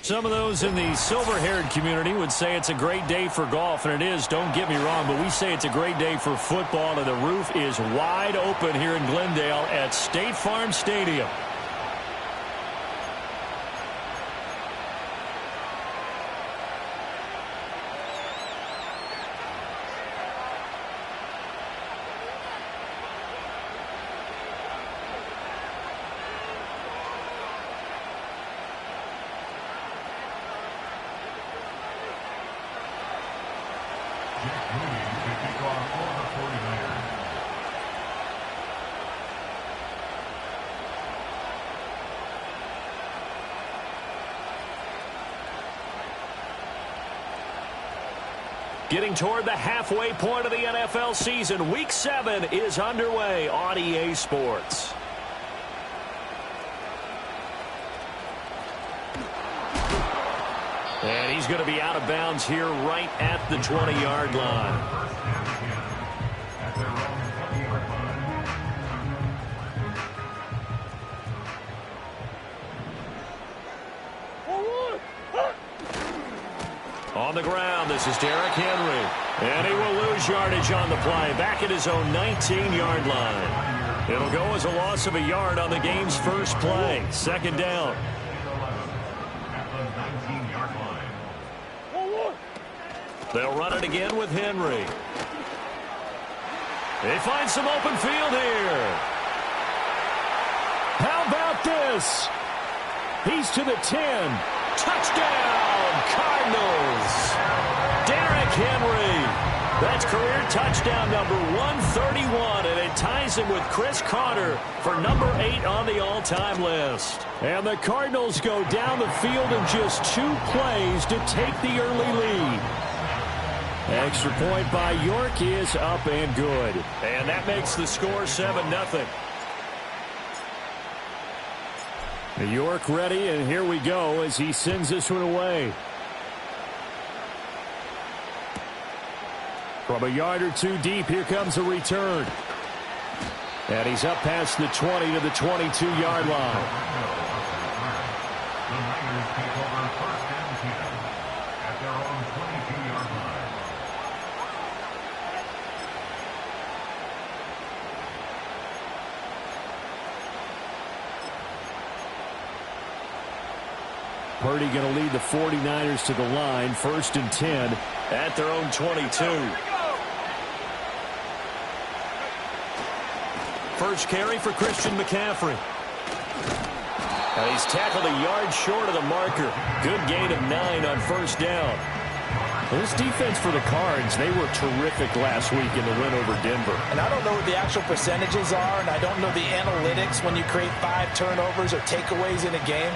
Some of those in the silver-haired community would say it's a great day for golf, and it is, don't get me wrong, but we say it's a great day for football, and the roof is wide open here in Glendale at State Farm Stadium. Getting toward the halfway point of the NFL season, Week 7 is underway on EA Sports. And he's going to be out of bounds here right at the 20-yard line. On the ground, this is Derrick Henry. And he will lose yardage on the play, back at his own 19-yard line. It'll go as a loss of a yard on the game's first play. Second down. They'll run it again with Henry. They find some open field here. How about this? He's to the 10. Touchdown, Cardinals. Derrick Henry. That's career touchdown number 131, and it ties him with Chris Carter for number 8 on the all-time list. And the Cardinals go down the field in just 2 plays to take the early lead. Extra point by York is up and good. And that makes the score 7-0. York ready, and here we go as he sends this one away. From a yard or 2 deep, here comes a return. And he's up past the 20 to the 22-yard line. The Niners take over first and 10 at their own 22-yard line. Purdy going to lead the 49ers to the line, 1st and 10 at their own 22. First carry for Christian McCaffrey. And he's tackled a yard short of the marker. Good gain of 9 on first down. This defense for the Cards, they were terrific last week in the win over Denver. And I don't know what the actual percentages are, and I don't know the analytics when you create 5 turnovers or takeaways in a game.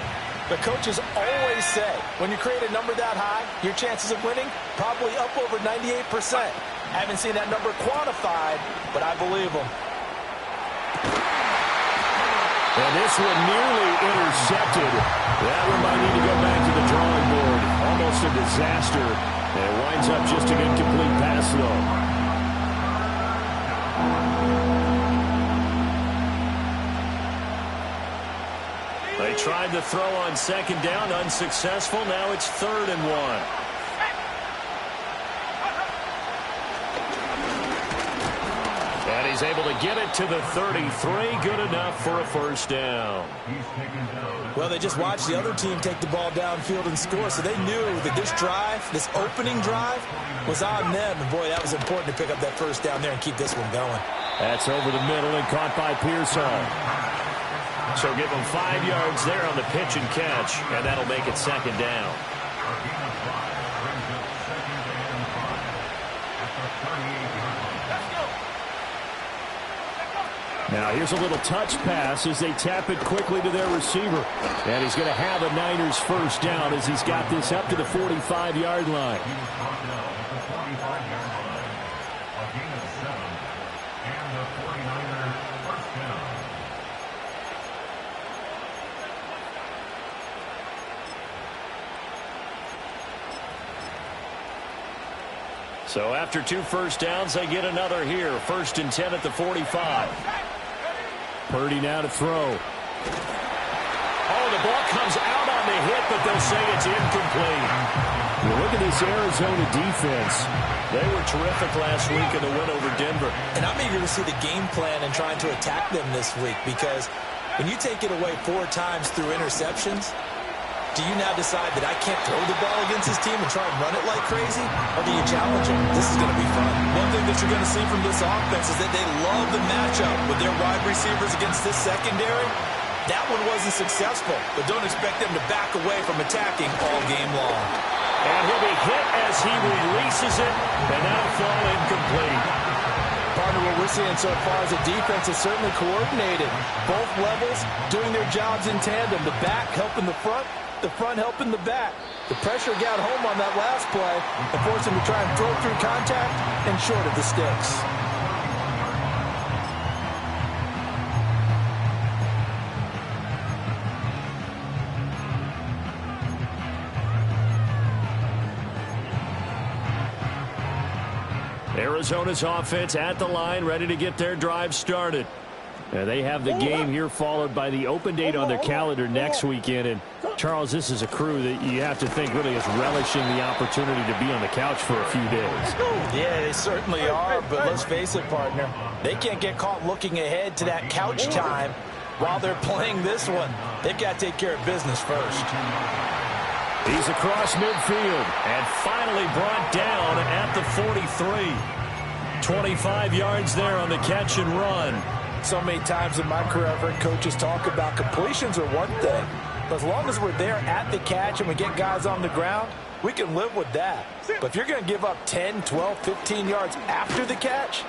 The coaches always say, when you create a number that high, your chances of winning probably up over 98%. I haven't seen that number quantified, but I believe them. And this one nearly intercepted. That one might need to go back to the drawing board. Almost a disaster. And it winds up just an incomplete pass, though. They tried to throw on second down, unsuccessful. Now it's 3rd and 1. And he's able to get it to the 33. Good enough for a first down. Well, they just watched the other team take the ball downfield and score, so they knew that this drive, this opening drive, was on them. And, boy, that was important to pick up that first down there and keep this one going. That's over the middle and caught by Pearson. So give them 5 yards there on the pitch and catch, and that'll make it 2nd down. Now here's a little touch pass as they tap it quickly to their receiver. And he's going to have a Niners first down as he's got this up to the 45-yard line. So after 2 first downs, they get another here. 1st and 10 at the 45. Purdy now to throw. Oh, the ball comes out on the hit, but they'll say it's incomplete. Well, look at this Arizona defense. They were terrific last week in the win over Denver. And I'm eager to see the game plan and trying to attack them this week, because when you take it away 4 times through interceptions, do you now decide that I can't throw the ball against this team and try and run it like crazy? Or do you challenge them? This is going to be fun. One thing that you're going to see from this offense is that they love the matchup with their wide receivers against this secondary. That one wasn't successful, but don't expect them to back away from attacking all game long. And he'll be hit as he releases it, and that'll fall incomplete. Partner, what we're seeing so far is the defense is certainly coordinated. Both levels doing their jobs in tandem. The back helping the front helping the back. The pressure got home on that last play and forced him to try and throw through contact and short of the sticks. Arizona's offense at the line, ready to get their drive started. They have the game here followed by the open date on their calendar next weekend. And, Charles, this is a crew that you have to think really is relishing the opportunity to be on the couch for a few days. Yeah, they certainly are, but let's face it, partner. They can't get caught looking ahead to that couch time while they're playing this one. They've got to take care of business first. He's across midfield and finally brought down at the 43. 25 yards there on the catch and run. So many times in my career, I've heard coaches talk about completions are one thing. But as long as we're there at the catch and we get guys on the ground, we can live with that. But if you're going to give up 10, 12, 15 yards after the catch,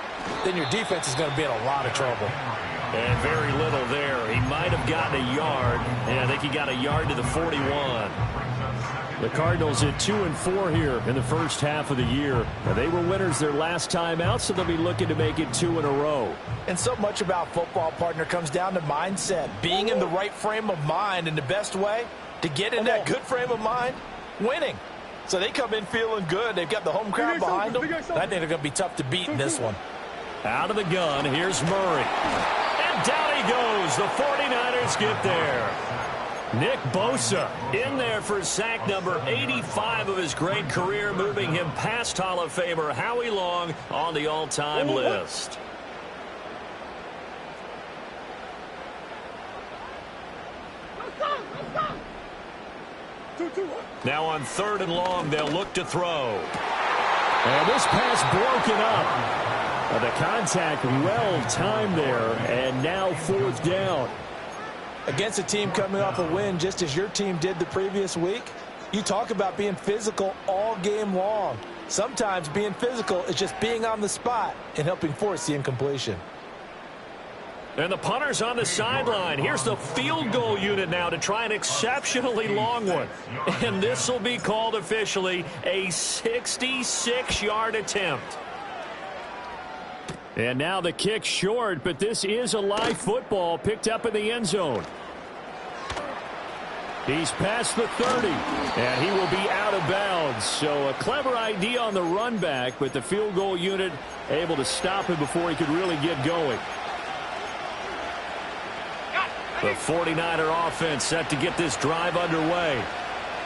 then your defense is going to be in a lot of trouble. And very little there. He might have gotten a yard. And I think he got a yard to the 41. The Cardinals at 2-4 here in the first half of the year. And they were winners their last time out, so they'll be looking to make it 2 in a row. And so much about football, partner, comes down to mindset. Being in the right frame of mind, and the best way to get in that good frame of mind, winning. So they come in feeling good. They've got the home crowd behind them. And I think they're going to be tough to beat in this one. Out of the gun, here's Murray. And down he goes. The 49ers get there. Nick Bosa in there for sack number 85 of his great career, moving him past Hall of Famer Howie Long on the all-time list. Now on 3rd and long, they'll look to throw. And this pass broken up. The contact well timed there, and now 4th down. Against a team coming off a win just as your team did the previous week, you talk about being physical all game long. Sometimes being physical is just being on the spot and helping force the incompletion. And the punter's on the sideline. Here's the field goal unit now to try an exceptionally long one. And this will be called officially a 66-yard attempt. And now the kick short, but this is a live football picked up in the end zone. He's past the 30, and he will be out of bounds. So a clever idea on the run back, but the field goal unit able to stop him before he could really get going. The 49er offense set to get this drive underway.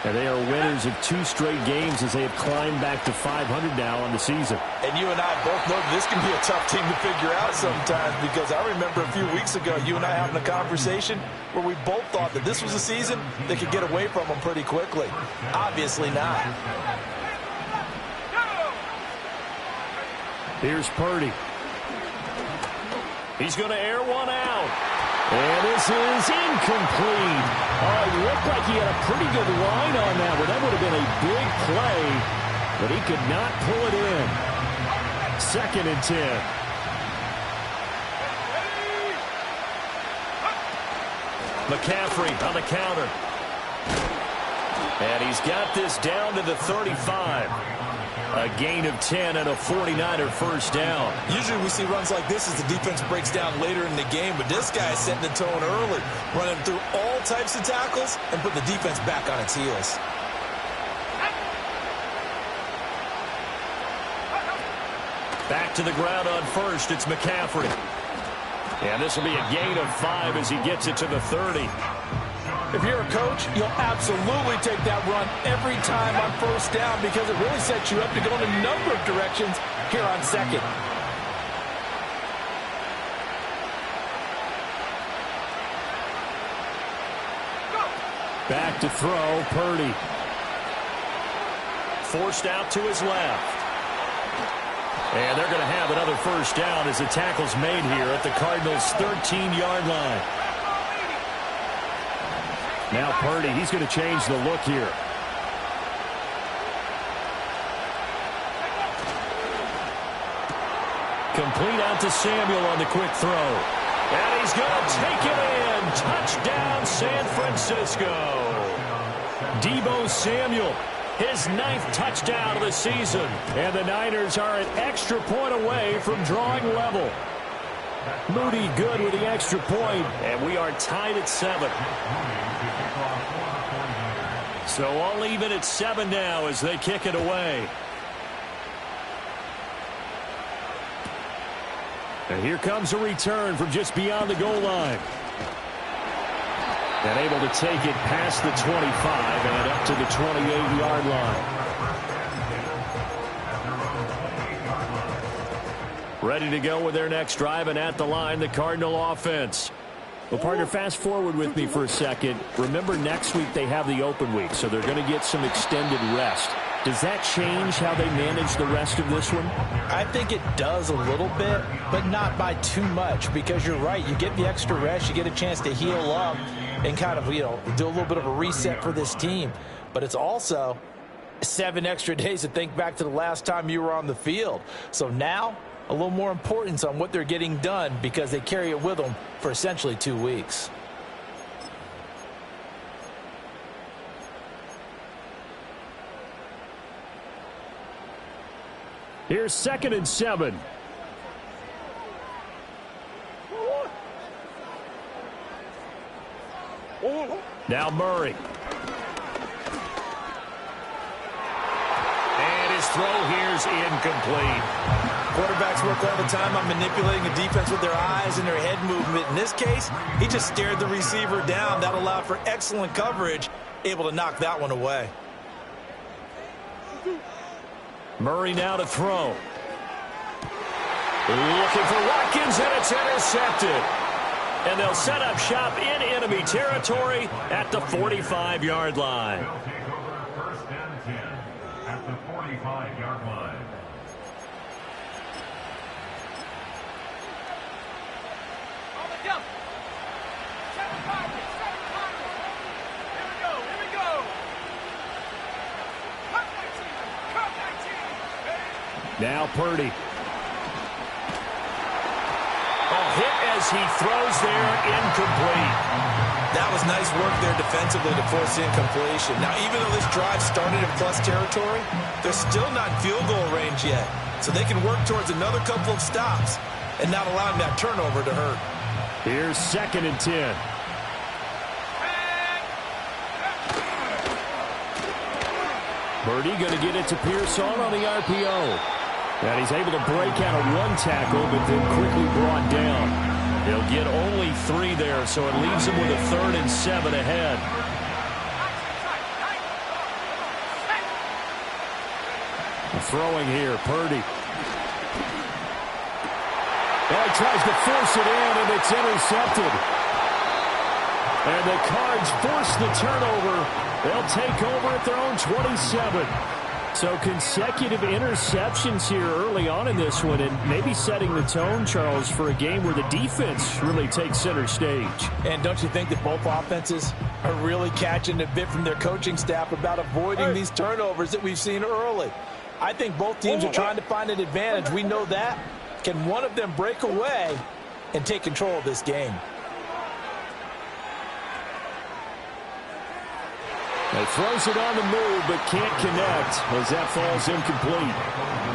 And they are winners of 2 straight games as they have climbed back to 500 now on the season. And you and I both know that this can be a tough team to figure out sometimes, because I remember a few weeks ago you and I having a conversation where we both thought that this was a season that could get away from them pretty quickly. Obviously not. Here's Purdy. He's going to air one out. And this is incomplete. It looked like he had a pretty good line on that one. That would have been a big play, but he could not pull it in. 2nd and 10. McCaffrey on the counter. And he's got this down to the 35. A gain of 10 and a 49er first down. Usually we see runs like this as the defense breaks down later in the game, but this guy is setting the tone early, running through all types of tackles and putting the defense back on its heels. Back to the ground on first. It's McCaffrey. And this will be a gain of 5 as he gets it to the 30. If you're a coach, you'll absolutely take that run every time on first down because it really sets you up to go in a number of directions here on second. Back to throw, Purdy. Forced out to his left. And they're going to have another first down as the tackle's made here at the Cardinals' 13-yard line. Now Purdy, he's going to change the look here. Complete out to Samuel on the quick throw. And he's going to take it in. Touchdown, San Francisco. Deebo Samuel, his 9th touchdown of the season. And the Niners are an extra point away from drawing level. Moody good with the extra point. And we are tied at 7. So all even at 7 now as they kick it away. And here comes a return from just beyond the goal line. And able to take it past the 25 and up to the 28-yard line. Ready to go with their next drive, and at the line, the Cardinal offense. Well, partner, fast forward with me for a second. Remember, next week they have the open week, so they're going to get some extended rest. Does that change how they manage the rest of this one? I think it does a little bit, but not by too much, because you're right. You get the extra rest. You get a chance to heal up and kind of, do a little bit of a reset for this team. But it's also 7 extra days to think back to the last time you were on the field. So now, a little more importance on what they're getting done because they carry it with them for essentially 2 weeks. Here's 2nd and 7. Now Murray. And his throw here's incomplete. Quarterbacks work all the time on manipulating a defense with their eyes and their head movement. In this case, he just stared the receiver down. That allowed for excellent coverage, able to knock that one away. Murray now to throw. Looking for Watkins, and it's intercepted. And they'll set up shop in enemy territory at the 45-yard line. They'll take over 1st and 10 at the 45-yard line. Now Purdy. Hit as he throws there, incomplete. That was nice work there defensively to force the incompletion. Now, even though this drive started in plus territory, they're still not in field goal range yet. So they can work towards another couple of stops and not allowing that turnover to hurt. Here's 2nd and 10. Purdy going to get it to Pearson on the RPO. And he's able to break out of one tackle, but then quickly brought down. He'll get only 3 there, so it leaves him with a 3rd and 7 ahead. Throwing here, Purdy. Oh, he tries to force it in, and it's intercepted. And the Cards force the turnover. They'll take over at their own 27. So consecutive interceptions here early on in this one, and maybe setting the tone, Charles, for a game where the defense really takes center stage. And don't you think that both offenses are really catching a bit from their coaching staff about avoiding these turnovers that we've seen early? I think both teams are trying to find an advantage. We know that. Can one of them break away and take control of this game? He throws it on the move, but can't connect as that falls incomplete.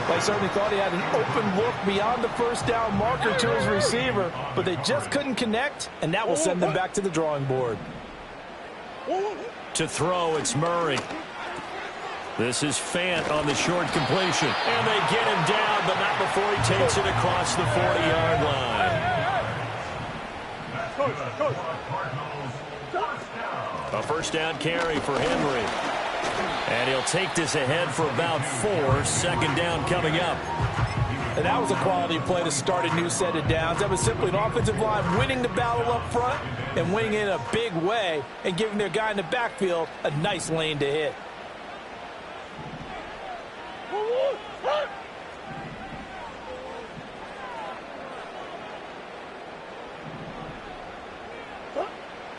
They certainly thought he had an open look beyond the first down marker to his receiver, but they just couldn't connect, and that will send them back to the drawing board. To throw, it's Murray. This is Fant on the short completion. And they get him down, but not before he takes it across the 40-yard line. Cardinals, 1st down. first down carry for Henry. And he'll take this ahead for about 4. Second down coming up. And that was a quality play to start a new set of downs. That was simply an offensive line winning the battle up front and winning it in a big way and giving their guy in the backfield a nice lane to hit.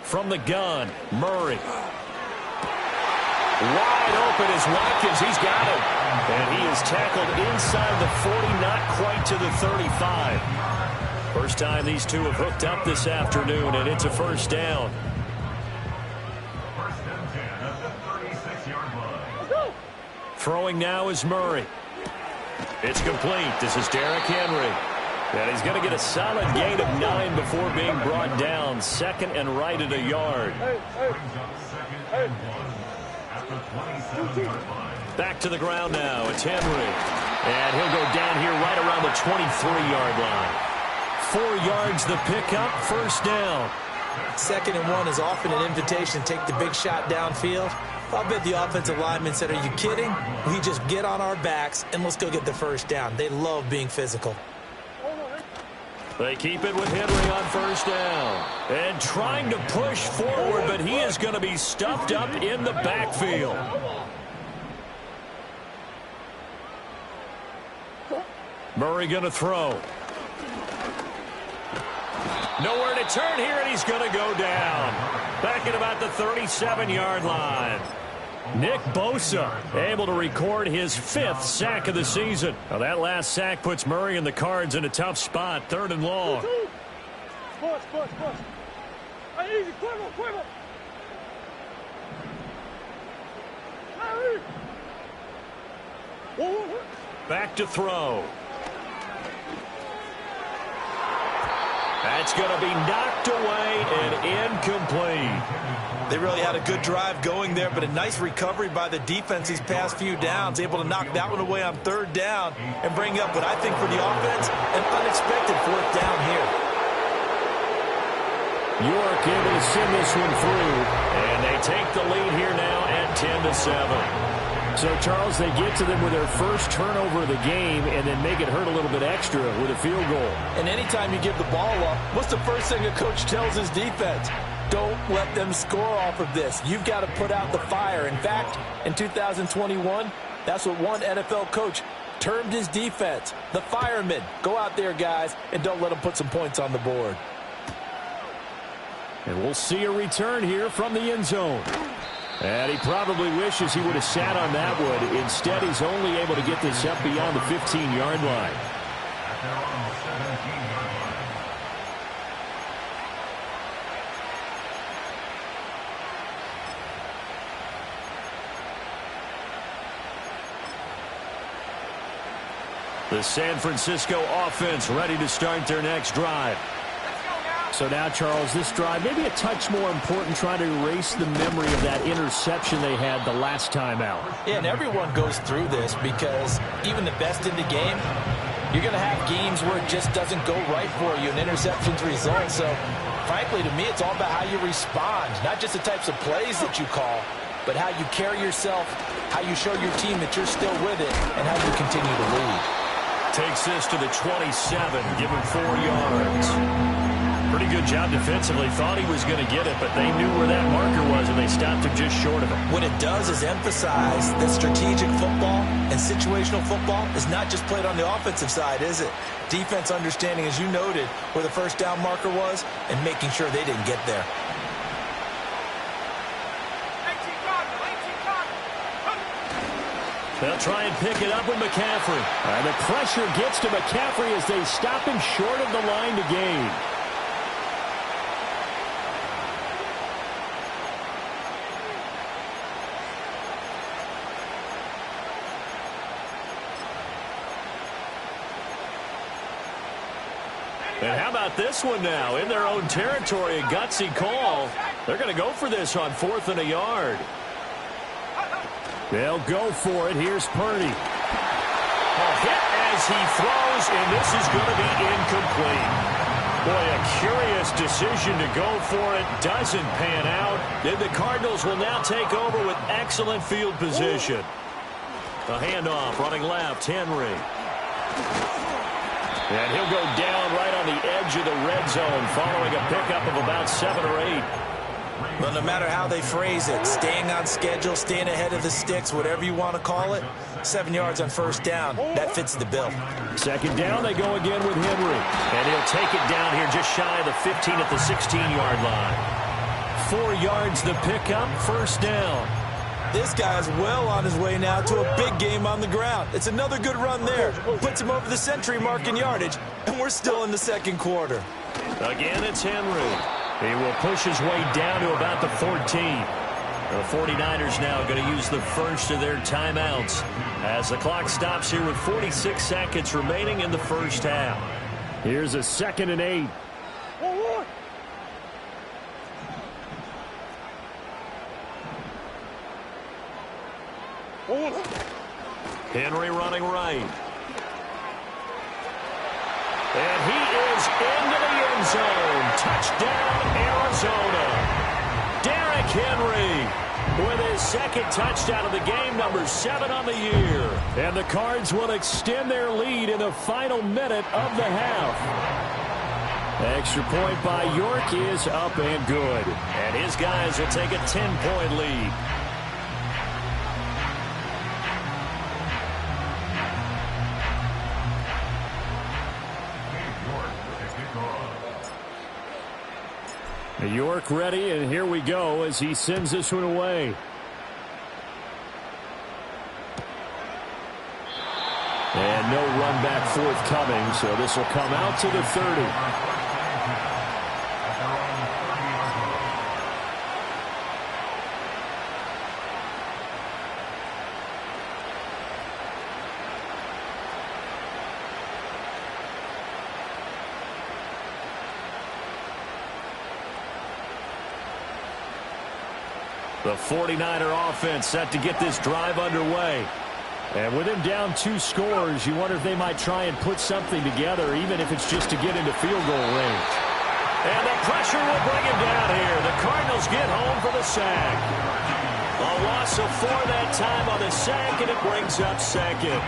From the gun, Murray. Wide open is Watkins. He's got him. And he is tackled inside the 40, not quite to the 35. First time these two have hooked up this afternoon, and it's a first down. First and 10 at the 36-yard line. Throwing now is Murray. It's complete. This is Derrick Henry. And he's going to get a solid gain of 9 before being brought down. Second and right at a yard. Brings up second and 1 at the 27-yard line. Back to the ground now. It's Henry. And he'll go down here right around the 23-yard line. 4 yards the pickup, first down. Second and 1 is often an invitation to take the big shot downfield. I'll bet the offensive lineman said, "Are you kidding? We just get on our backs and let's go get the first down." They love being physical. They keep it with Henry on first down. And trying to push forward, but he is going to be stuffed up in the backfield. Murray going to throw. Nowhere to turn here, and he's going to go down. Back at about the 37-yard line. Nick Bosa able to record his 5th sack of the season. Now that last sack puts Murray and the Cards in a tough spot. 3rd and long. Back to throw. That's going to be knocked away and incomplete. They really had a good drive going there, but a nice recovery by the defense these past few downs, able to knock that one away on 3rd down and bring up what I think for the offense, an unexpected 4th down here. York able to send this one through, and they take the lead here now at 10-7. So, Charles, they get to them with their first turnover of the game and then make it hurt a little bit extra with a field goal. And anytime you give the ball up, what's the first thing a coach tells his defense? Don't let them score off of this. You've got to put out the fire. In fact, in 2021, that's what one NFL coach termed his defense, the firemen. Go out there, guys, and don't let them put some points on the board. And we'll see a return here from the end zone. And he probably wishes he would have sat on that one. Instead, he's only able to get this up beyond the 15-yard line. At their own 17-yard line. The San Francisco offense ready to start their next drive. So now, Charles, this drive maybe a touch more important, trying to erase the memory of that interception they had the last time out. Yeah, and everyone goes through this because even the best in the game, you're going to have games where it just doesn't go right for you and interceptions result. So, frankly, to me, it's all about how you respond, not just the types of plays that you call, but how you carry yourself, how you show your team that you're still with it, and how you continue to lead. Takes this to the 27, give him 4 yards. Pretty good job defensively. Thought he was going to get it, but they knew where that marker was, and they stopped him just short of it. What it does is emphasize that strategic football and situational football is not just played on the offensive side, is it? Defense understanding, as you noted, where the first down marker was and making sure they didn't get there. They'll try and pick it up with McCaffrey. And the pressure gets to McCaffrey as they stop him short of the line to gain. And how about this one now? In their own territory, a gutsy call. They're going to go for this on 4th and a yard. They'll go for it. Here's Purdy. A hit as he throws, and this is going to be incomplete. Boy, a curious decision to go for it. Doesn't pan out. Then the Cardinals will now take over with excellent field position. A handoff, running left, Henry. And he'll go down right on the edge of the red zone following a pickup of about 7 or 8. Well, no matter how they phrase it, staying on schedule, staying ahead of the sticks, whatever you want to call it, 7 yards on first down, that fits the bill. Second down, they go again with Henry. And he'll take it down here just shy of the 15 at the 16-yard line. 4 yards the pickup, first down. This guy's well on his way now to a big game on the ground. It's another good run there. Puts him over the century mark in yardage, and we're still in the second quarter. Again, it's Henry. He will push his way down to about the 14. The 49ers now going to use the first of their timeouts as the clock stops here with 46 seconds remaining in the first half. Here's a 2nd and 8. Henry running right. And he is into the end zone. Touchdown, Arizona. Derrick Henry with his second touchdown of the game, number 7 on the year. And the Cards will extend their lead in the final minute of the half. Extra point by York is up and good. And his guys will take a 10-point lead. York ready, and here we go as he sends this one away. And no run back forthcoming, so this will come out to the 30. The 49er offense set to get this drive underway. And with him down 2 scores, you wonder if they might try and put something together, even if it's just to get into field goal range. And the pressure will bring him down here. The Cardinals get home for the sack. A loss of 4 that time on the sack, and it brings up 2nd.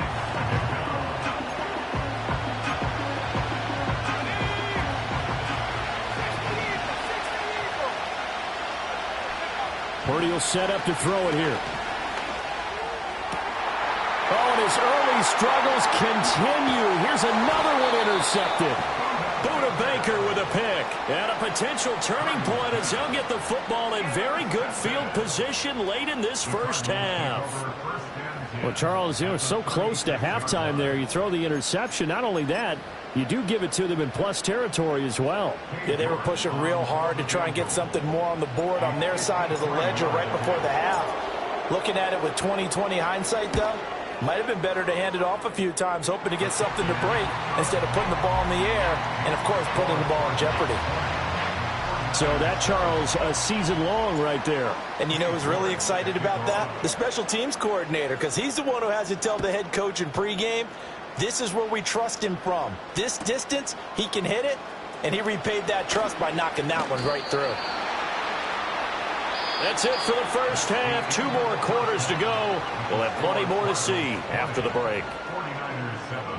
Purdy will set up to throw it here. Oh, and his early struggles continue. Here's another one intercepted. Buda Baker with a pick. And a potential turning point as he'll get the football in very good field position late in this first half. Well, Charles, you know, so close to halftime there. You throw the interception. Not only that, you do give it to them in plus territory as well. Yeah, they were pushing real hard to try and get something more on the board on their side of the ledger right before the half. Looking at it with 20/20 hindsight, though, might have been better to hand it off a few times, hoping to get something to break instead of putting the ball in the air and, of course, putting the ball in jeopardy. So that, Charles, a season long right there. And you know who's really excited about that? The special teams coordinator, because he's the one who has to tell the head coach in pregame, this is where we trust him from. This distance, he can hit it, and he repaid that trust by knocking that one right through. That's it for the first half. 2 more quarters to go. We'll have plenty more to see after the break. 49ers 7.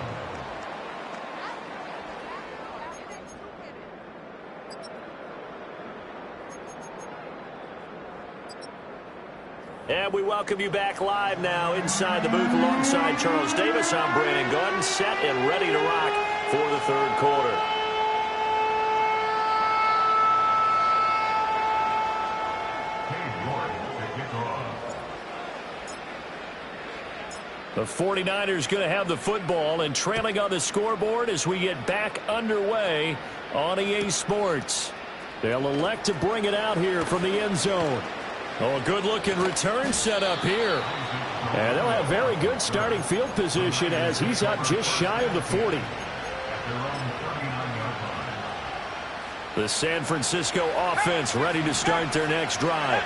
And we welcome you back live now inside the booth alongside Charles Davis. I'm Brandon Gaudin, set and ready to rock for the third quarter. The 49ers going to have the football and trailing on the scoreboard as we get back underway on EA Sports. They'll elect to bring it out here from the end zone. Oh, a good-looking return set up here. And they'll have very good starting field position as he's up just shy of the 40. The San Francisco offense ready to start their next drive.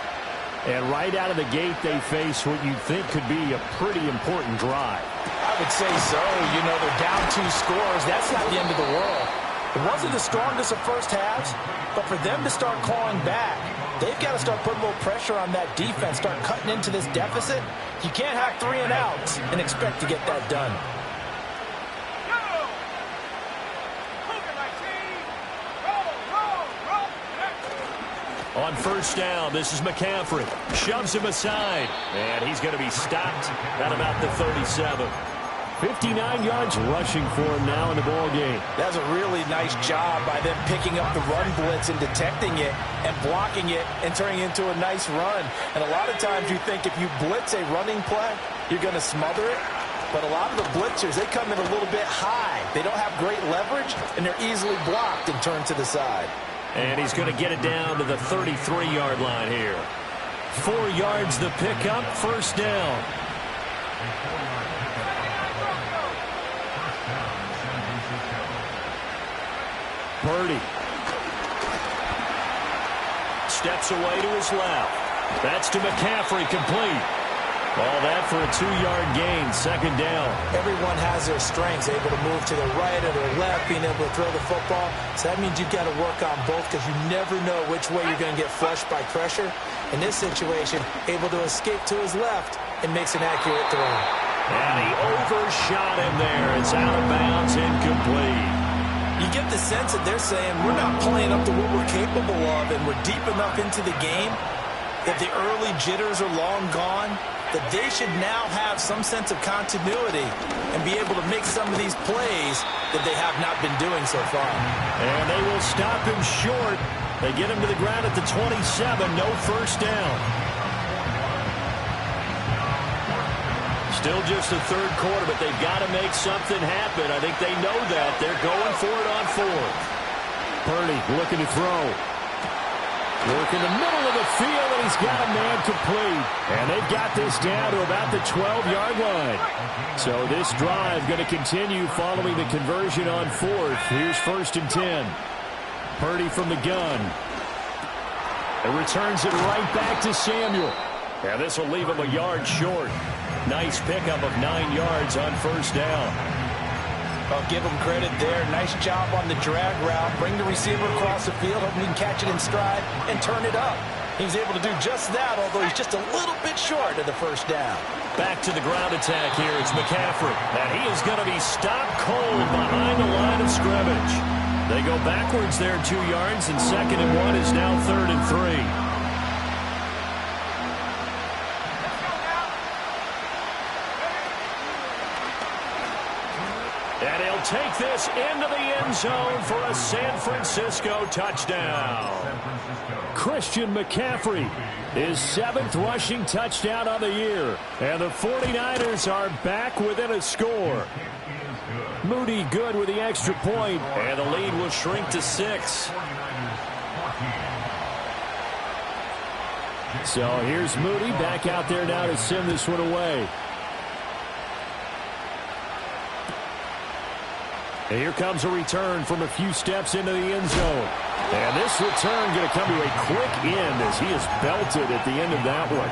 And right out of the gate, they face what you think could be a pretty important drive. I would say so. You know, they're down 2 scores. That's not the end of the world. It wasn't the strongest of first halves, but for them to start clawing back, they've got to start putting a little pressure on that defense, start cutting into this deficit. You can't have 3 and outs and expect to get that done. On first down, this is McCaffrey. Shoves him aside, and he's going to be stopped at about the 37. 59 yards rushing for him now in the ball game. That's a really nice job by them picking up the run blitz and detecting it and blocking it and turning it into a nice run. And a lot of times you think if you blitz a running play, you're going to smother it. But a lot of the blitzers, they come in a little bit high. They don't have great leverage, and they're easily blocked and turned to the side. And he's going to get it down to the 33-yard line here. 4 yards the pickup, first down. Purdy steps away to his left. That's to McCaffrey, complete. All that for a 2-yard gain, second down. Everyone has their strengths, able to move to the right or the left, being able to throw the football. So that means you've got to work on both because you never know which way you're going to get flushed by pressure. In this situation, able to escape to his left and makes an accurate throw. And he overshot him there. It's out of bounds, incomplete. You get the sense that they're saying we're not playing up to what we're capable of and we're deep enough into the game that the early jitters are long gone, that they should now have some sense of continuity and be able to make some of these plays that they have not been doing so far. And they will stop him short. They get him to the ground at the 27, no first down. Still just the third quarter, but they've got to make something happen. I think they know that. They're going for it on fourth. Purdy looking to throw. Work in the middle of the field, and he's got a man complete. And they've got this down to about the 12-yard line. So this drive going to continue following the conversion on fourth. Here's first and 10. Purdy from the gun. And returns it right back to Samuel. Yeah, this will leave him a yard short. Nice pickup of 9 yards on first down. I'll give him credit there. Nice job on the drag route. Bring the receiver across the field, hoping he can catch it in stride and turn it up. He's able to do just that, although he's just a little bit short of the first down. Back to the ground attack here. It's McCaffrey. And he is going to be stopped cold behind the line of scrimmage. They go backwards there 2 yards, and 2nd and 1 is now 3rd and 3. And he'll take this into the end zone for a San Francisco touchdown. Christian McCaffrey, his 7th rushing touchdown on the year. And the 49ers are back within a score. Moody good with the extra point. And the lead will shrink to 6. So here's Moody back out there now to send this one away. And here comes a return from a few steps into the end zone. And this return going to come to a quick end as he is belted at the end of that one.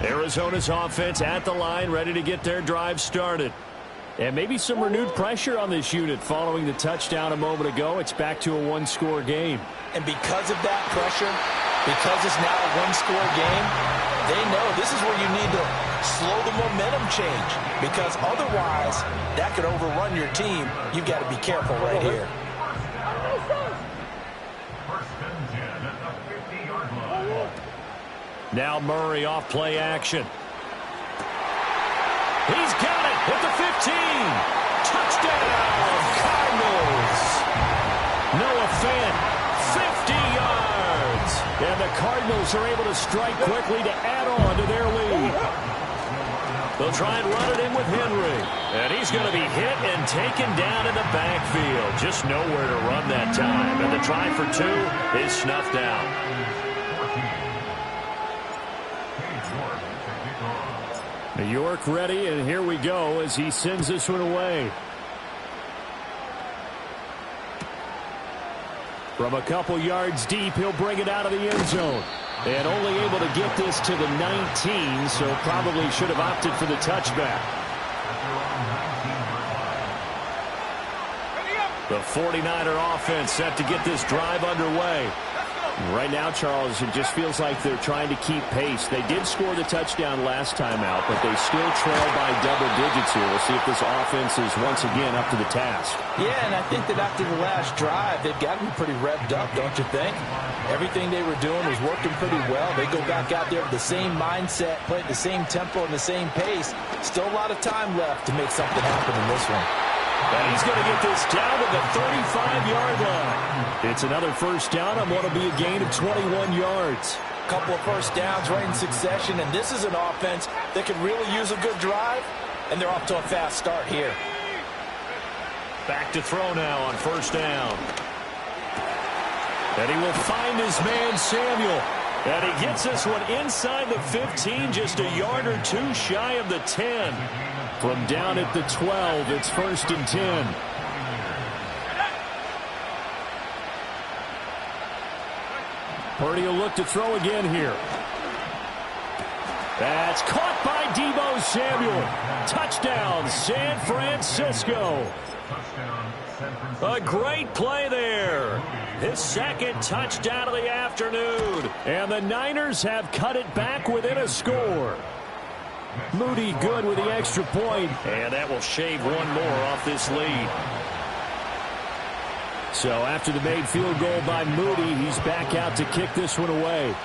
Arizona's offense at the line, ready to get their drive started. And maybe some renewed pressure on this unit following the touchdown a moment ago. It's back to a one-score game. And because of that pressure, because it's now a one-score game, they know this is where you need to slow the momentum change. Because otherwise, that could overrun your team. You've got to be careful right here. Now Murray off play action. He's got it at the 15. Touchdown, Cardinals. Noah Fant, 50 yards. And the Cardinals are able to strike quickly to add on to their lead. They'll try and run it in with Henry. And he's going to be hit and taken down in the backfield. Just nowhere to run that time. And the try for 2 is snuffed out. New York ready, and here we go as he sends this one away. From a couple yards deep, he'll bring it out of the end zone. And only able to get this to the 19, so probably should have opted for the touchback. The 49er offense set to get this drive underway. Right now, Charles, it just feels like they're trying to keep pace. They did score the touchdown last time out, but they still trail by double digits here. We'll see if this offense is once again up to the task. Yeah, and I think that after the last drive, they've got to be pretty revved up, don't you think? Everything they were doing was working pretty well. They go back out there with the same mindset, play at the same tempo and the same pace. Still a lot of time left to make something happen in this one. And he's going to get this down to the 35-yard line. It's another first down on what will be a gain of 21 yards. A couple of first downs right in succession, and this is an offense that could really use a good drive, and they're off to a fast start here. Back to throw now on first down. And he will find his man Samuel. And he gets this one inside the 15, just a yard or two shy of the 10. From down at the 12, it's 1st and 10. Purdy will look to throw again here. That's caught by Deebo Samuel. Touchdown, San Francisco. A great play there. His second touchdown of the afternoon. And the Niners have cut it back within a score. Moody good with the extra point. And that will shave one more off this lead. So after the made field goal by Moody, he's back out to kick this one away.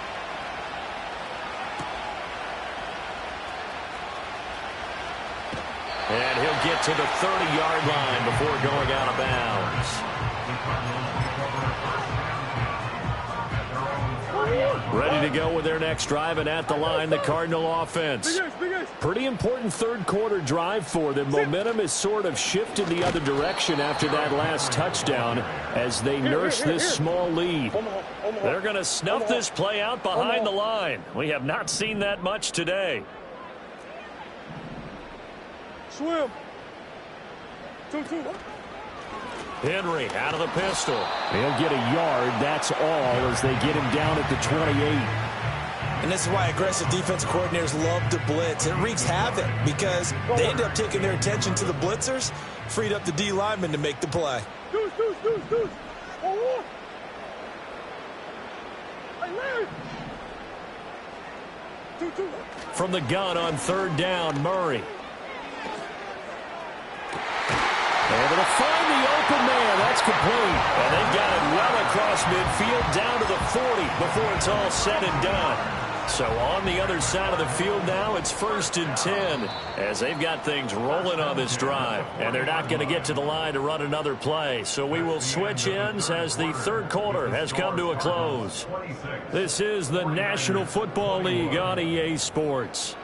And he'll get to the 30-yard line before going out of bounds. Ready to go with their next drive, and at the line, the Cardinal offense. Pretty important third quarter drive for them. Momentum is sort of shifted the other direction after that last touchdown as they nurse this small lead. They're going to snuff this play out behind the line. We have not seen that much today. Swim. 2-2. Henry out of the pistol. They'll get a yard, that's all, as they get him down at the 28. And this is why aggressive defensive coordinators love to blitz. It wreaks havoc because they end up taking their attention to the blitzers, freed up the D lineman to make the play. Deuce. Oh, hey, 2-2. From the gun on third down, Murray. Able to find the open man. That's complete. And they've got it well across midfield down to the 40 before it's all said and done. So on the other side of the field now, it's 1st and 10 as they've got things rolling on this drive. And they're not going to get to the line to run another play. So we will switch ends as the third quarter has come to a close. This is the National Football League on EA Sports.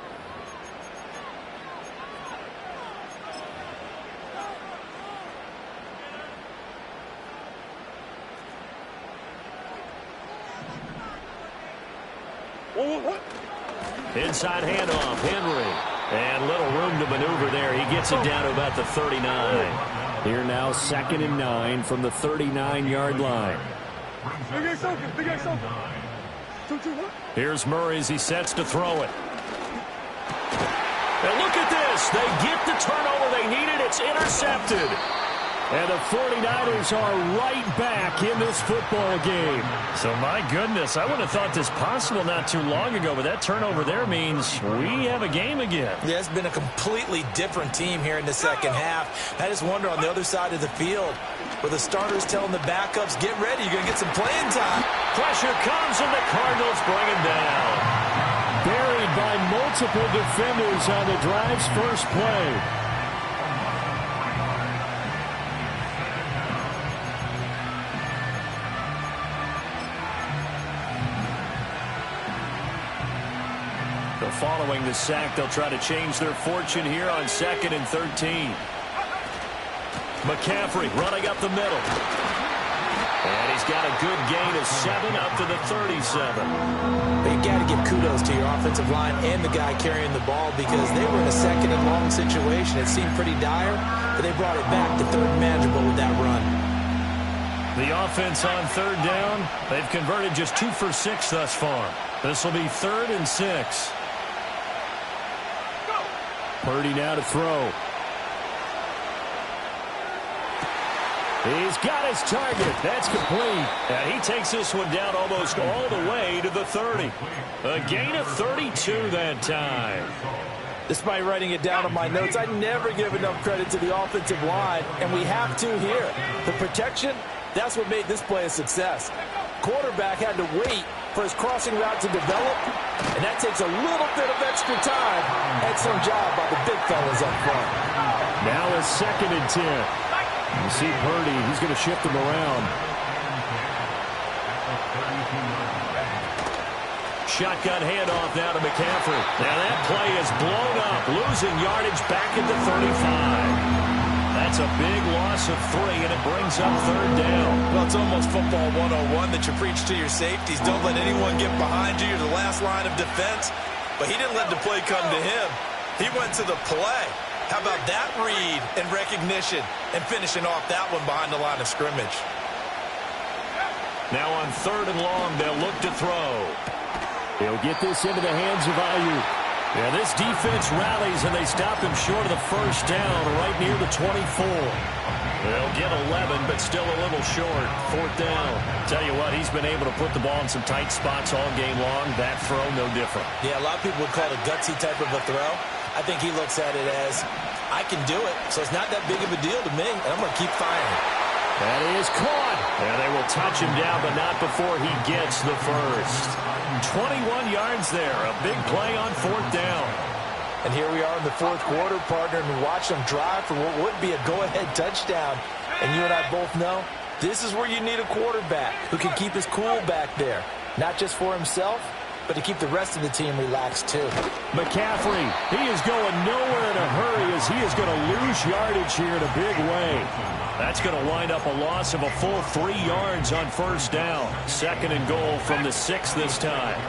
Inside handoff, Henry. And little room to maneuver there. He gets it down to about the 39. Here now, 2nd and 9 from the 39-yard line. Big X open. 2-2. Here's Murray as he sets to throw it. And look at this. They get the turnover they needed. It's intercepted. And the 49ers are right back in this football game. So, my goodness, I wouldn't have thought this possible not too long ago, but that turnover there means we have a game again. Yeah, it's been a completely different team here in the second half. I just wonder on the other side of the field, where the starters telling the backups, get ready, you're going to get some playing time. Pressure comes, and the Cardinals bring him down. Buried by multiple defenders on the drive's first play. Following the sack, they'll try to change their fortune here on 2nd and 13. McCaffrey running up the middle. And he's got a good gain of 7 up to the 37. You've got to give kudos to your offensive line and the guy carrying the ball because they were in a 2nd and long situation. It seemed pretty dire, but they brought it back to 3rd and manageable with that run. The offense on 3rd down, they've converted just 2 for 6 thus far. This will be 3rd and 6. Purdy now to throw. He's got his target. That's complete. And he takes this one down almost all the way to the 30. A gain of 32 that time. Despite writing it down on my notes, I never give enough credit to the offensive line, and we have to here. The protection, that's what made this play a success. Quarterback had to wait for his crossing route to develop, and that takes a little bit of extra time. Excellent job by the big fellas up front. Now a 2nd and 10. You see Purdy, he's going to shift him around. Shotgun handoff now to McCaffrey. Now that play is blown up, losing yardage back at the 35. That's a big loss of 3, and it brings up 3rd down. Well, it's almost football 101 that you preach to your safeties. Don't let anyone get behind you. You're the last line of defense. But he didn't let the play come to him. He went to the play. How about that read and recognition and finishing off that one behind the line of scrimmage? Now on 3rd and long, they'll look to throw. He'll get this into the hands of Ayuk. Yeah, this defense rallies, and they stop him short of the 1st down right near the 24. They'll get 11, but still a little short. 4th down. Tell you what, he's been able to put the ball in some tight spots all game long. That throw, no different. Yeah, a lot of people would call it a gutsy type of a throw. I think he looks at it as, I can do it, so it's not that big of a deal to me, and I'm going to keep firing. That is caught. And they will touch him down, but not before he gets the 1st. 21 yards there. A big play on 4th down. And here we are in the 4th quarter, partner, and watch them drive for what would be a go-ahead touchdown. And you and I both know this is where you need a quarterback who can keep his cool back there. Not just for himself, but to keep the rest of the team relaxed too. McCaffrey, he is going nowhere in a hurry as he is going to lose yardage here in a big way. That's going to wind up a loss of a full 3 yards on 1st down. 2nd and goal from the 6 this time.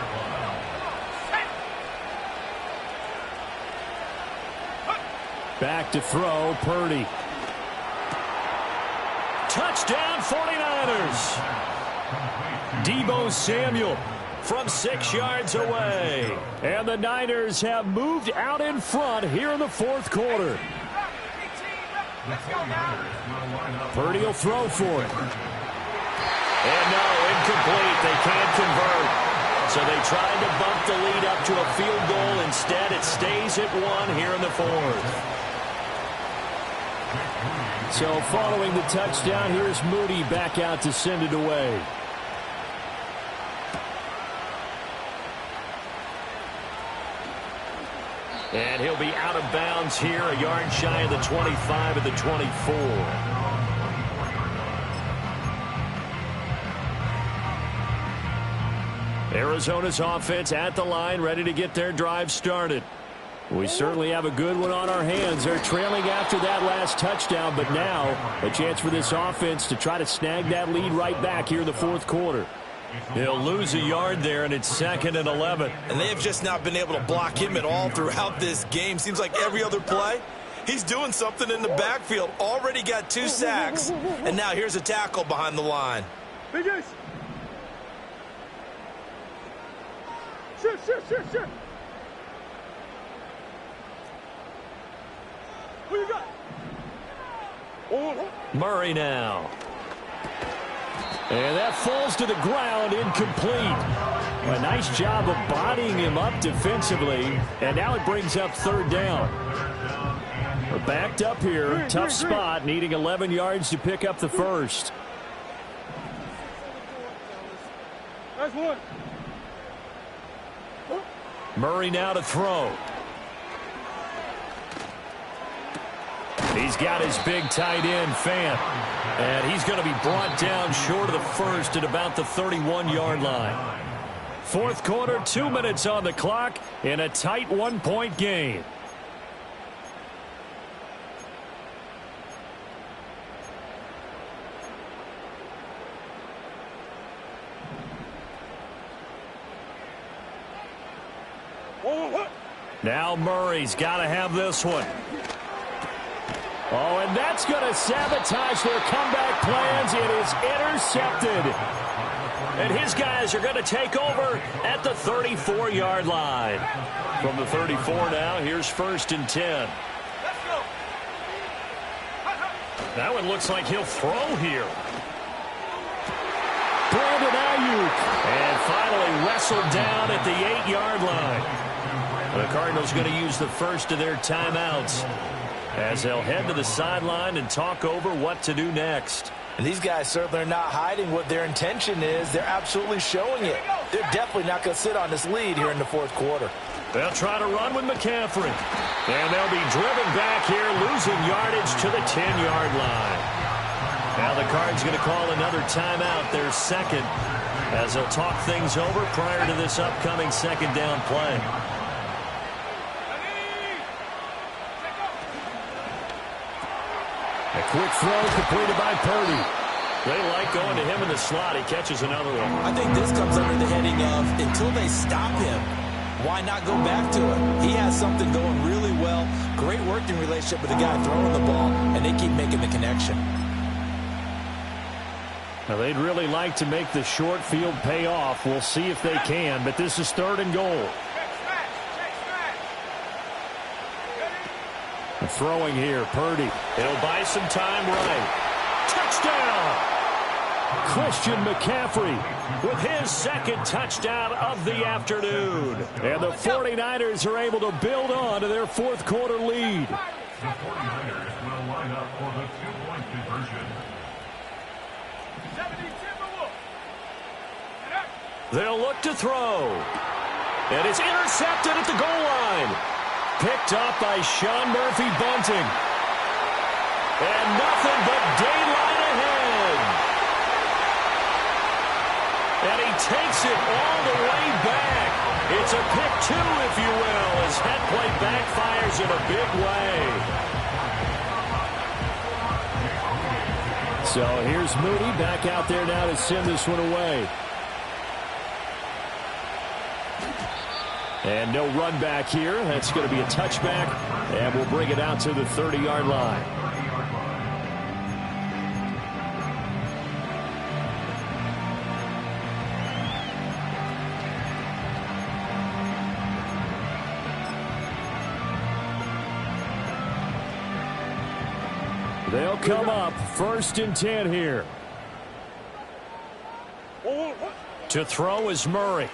Back to throw, Purdy. Touchdown 49ers. Deebo Samuel from 6 yards away. And the Niners have moved out in front here in the 4th quarter. Purdy will throw for it. And no, incomplete. They can't convert. So they tried to bump the lead up to a field goal. Instead, it stays at 1 here in the 4th. So following the touchdown, here's Moody back out to send it away. And he'll be out of bounds here, a yard shy of the 25 at the 24. Arizona's offense at the line, ready to get their drive started. We certainly have a good one on our hands. They're trailing after that last touchdown, but now a chance for this offense to try to snag that lead right back here in the 4th quarter. He'll lose a yard there, and it's 2nd and 11. And they have just not been able to block him at all throughout this game. Seems like every other play, he's doing something in the backfield. Already got 2 sacks, and now here's a tackle behind the line. Big Ace. Shit. What you got? Murray now. And that falls to the ground, incomplete. A nice job of bodying him up defensively. And now it brings up 3rd down. We're backed up here. Tough spot, needing 11 yards to pick up the 1st. That's 1. Murray now to throw. He's got his big tight end, Fant. And he's going to be brought down short of the 1st at about the 31-yard line. 4th quarter, 2 minutes on the clock in a tight 1-point game. Now Murray's got to have this one. Oh, and that's going to sabotage their comeback plans. It is intercepted. And his guys are going to take over at the 34-yard line. From the 34 now, here's 1st and 10. That one looks like he'll throw here. Brandon Ayuk. And finally wrestled down at the 8-yard line. The Cardinals going to use the first of their timeouts as they'll head to the sideline and talk over what to do next. And these guys certainly are not hiding what their intention is. They're absolutely showing it. They're definitely not going to sit on this lead here in the 4th quarter. They'll try to run with McCaffrey. And they'll be driven back here, losing yardage to the 10-yard line. Now the Cards going to call another timeout, their second, as they'll talk things over prior to this upcoming 2nd down play. A quick throw completed by Purdy. They like going to him in the slot. He catches another one. I think this comes under the heading of until they stop him, why not go back to it? He has something going really well. Great working relationship with the guy throwing the ball, and they keep making the connection. Now, they'd really like to make the short field pay off. We'll see if they can, but this is 3rd and goal. Throwing here, Purdy. He'll buy some time right. Touchdown! Christian McCaffrey with his 2nd touchdown of the afternoon. And the 49ers are able to build on to their 4th quarter lead. The 49ers will line up for the 2-point conversion. They'll look to throw. And it's intercepted at the goal line. Picked up by Sean Murphy Bunting. And nothing but daylight ahead. And he takes it all the way back. It's a pick 2, if you will, as that play backfires in a big way. So here's Moody back out there now to send this one away. And no run back here. That's going to be a touchback, and we'll bring it out to the 30-yard line. They'll come up 1st and 10 here. To throw is Murray.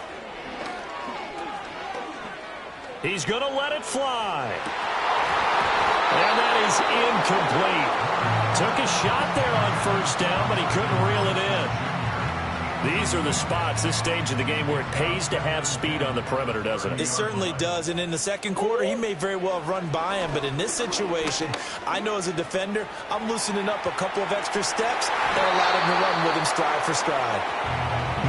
He's going to let it fly. And that is incomplete. Took a shot there on 1st down, but he couldn't reel it in. These are the spots, this stage of the game, where it pays to have speed on the perimeter, doesn't it? It certainly does, and in the 2nd quarter, he may very well have run by him, but in this situation, I know as a defender, I'm loosening up a couple of extra steps that allowed him to run with him stride for stride.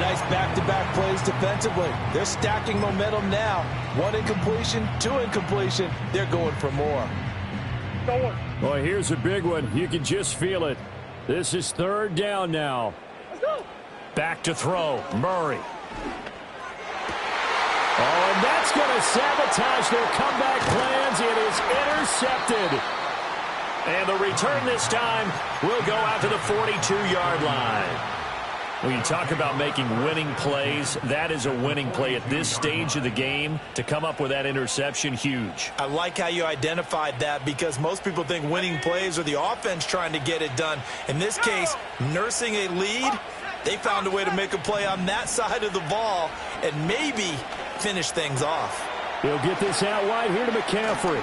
Nice back-to-back plays defensively. They're stacking momentum now. 1 incompletion, 2 incompletion. They're going for more. Boy, here's a big one. You can just feel it. This is 3rd down now. Back to throw, Murray. Oh, and that's going to sabotage their comeback plans. It is intercepted. And the return this time will go out to the 42-yard line. When you talk about making winning plays, that is a winning play at this stage of the game. To come up with that interception, huge. I like how you identified that, because most people think winning plays are the offense trying to get it done. In this case, nursing a lead, they found a way to make a play on that side of the ball and maybe finish things off. He'll get this out wide here to McCaffrey.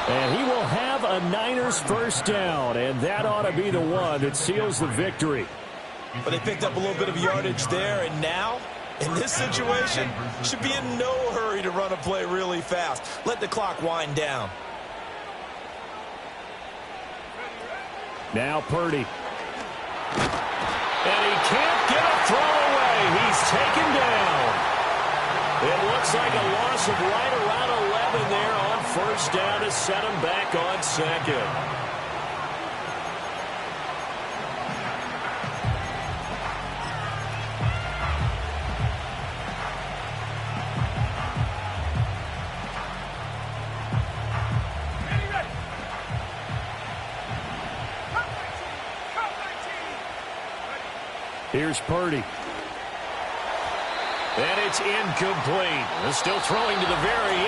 And he will have a Niners 1st down, and that ought to be the one that seals the victory. But they picked up a little bit of yardage there, and now, in this situation, should be in no hurry to run a play really fast. Let the clock wind down. Now Purdy. And he can't get a throw away. He's taken down. It looks like a loss of right around 11 there on 1st down to set him back on 2nd. Here's Purdy. And it's incomplete. Still throwing to the very end.